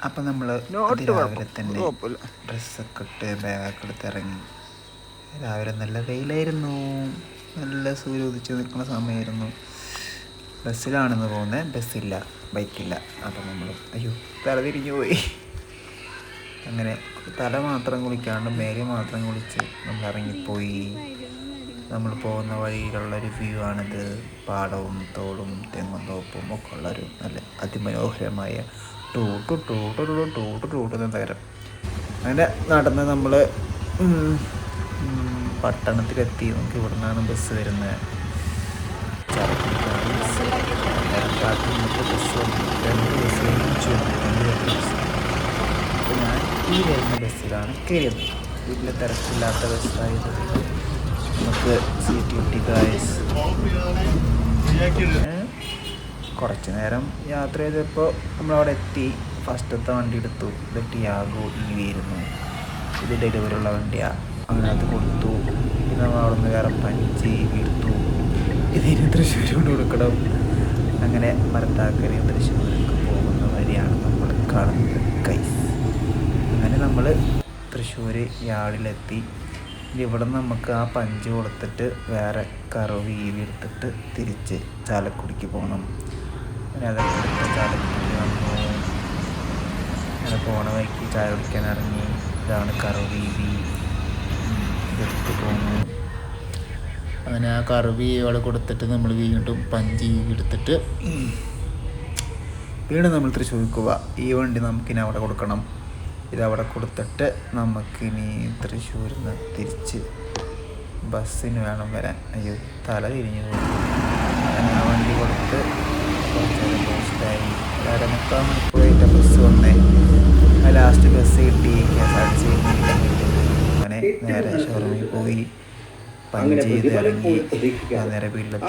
അപ്പം നമ്മൾ രാവിലെ തന്നെ ഡ്രസ്സൊക്കെ ഇട്ട് ബാഗൊക്കെ എടുത്ത് ഇറങ്ങി. രാവിലെ നല്ല വെയിലായിരുന്നു, നല്ല സൂര്യ ഉദിച്ച് നിൽക്കുന്ന സമയമായിരുന്നു. ബസ്സിലാണെന്ന് പോകുന്നത്, ബസ്സില്ല, ബൈക്കില്ല. അപ്പം നമ്മൾ തല തിരിഞ്ഞു പോയി. അങ്ങനെ തല മാത്രം കുളിക്കാണ്ട് മേലെ മാത്രം കുളിച്ച് നമ്മൾ ഇറങ്ങിപ്പോയി. നമ്മൾ പോകുന്ന വഴിയിലുള്ളൊരു വ്യൂ ആണിത്. പാടവും തോടും തെങ്ങും തോപ്പും ഒക്കെ ഉള്ളൊരു നല്ല അതിമനോഹരമായ ടൂട്ട് നഗരം. അങ്ങനെ നടന്ന് നമ്മൾ പട്ടണത്തിലെത്തി. നമുക്ക് ഇവിടെ നിന്നാണ് ബസ് വരുന്നത്. ചരക്കിലേക്കാണ് ബസ്. ബസ് വന്നു, 2 ബസ് ഒരുമിച്ച് വന്നു. അപ്പോൾ ഞാൻ ഈ വരുന്ന ബസ്സിലാണ് കയറിയത്. വലിയ തിരക്കില്ലാത്ത ബസ്സായത് നമുക്ക് സീറ്റ് കിട്ടി ഗായ്സ്. കുറച്ച് നേരം യാത്ര ചെയ്തപ്പോൾ നമ്മളവിടെ എത്തി. ഫസ്റ്റത്തെ വണ്ടി എടുത്തു. ഇത് ടിയാഗോ EV ആയിരുന്നു. ഇത് ഡെലിവറി ഉള്ള വണ്ടിയാണ്. അങ്ങനെ അത് കൊടുത്തു. പിന്നെ നമ്മൾ അവിടെ നിന്ന് വേറെ 5 EV എടുത്തു. ഇതിന് തൃശ്ശൂർ കൊണ്ട് കൊടുക്കണം. അങ്ങനെ മരത്താക്കര തൃശ്ശൂർക്ക് പോകുന്ന വഴിയാണ് നമ്മൾ കാണുന്നത് ഗൈസ്. അങ്ങനെ നമ്മൾ തൃശ്ശൂർ യാർഡിലെത്തി. ഇവിടെ നമുക്ക് ആ 5 കൊടുത്തിട്ട് വേറെ കറവ് EV എടുത്തിട്ട് തിരിച്ച് ചാലക്കുടിക്ക് പോകണം. അങ്ങനെ അതൊക്കെ എടുത്ത് ചാലക്കുടിക്ക് വന്നു. അങ്ങനെ പോണ വഴിക്ക് ചായ കുടിക്കാൻ ഇറങ്ങി. ഇതാണ് കറവ് EV. ഇതെടുത്ത് പോന്നു. അങ്ങനെ ആ കറവ് അവിടെ കൊടുത്തിട്ട് നമ്മൾ വീണ്ടും 5 EV എടുത്തിട്ട് വീണ്ടും നമ്മൾ തൃശ്ശൂർക്ക് പോവുക. ഈ വണ്ടി നമുക്കിനി അവിടെ കൊടുക്കണം. ഇതവിടെ കൊടുത്തിട്ട് നമുക്കിനി തൃശ്ശൂരിൽ നിന്ന് തിരിച്ച് ബസ്സിന് വേണം വരാൻ. തല തിരിഞ്ഞു പോയി. അങ്ങനെ ആ വണ്ടി കൊടുത്ത് കുറച്ചേരം പോസ്റ്റായി. 2.25 മണിക്കൂറായിട്ട് ബസ് വന്നേ. ലാസ്റ്റ് ബസ് കിട്ടി, KSRTC. അങ്ങനെ നേരെ ഷോറൂമിൽ പോയി 5 ചെയ്ത് ഇറങ്ങി. നേരെ വീട്ടിലെത്തി.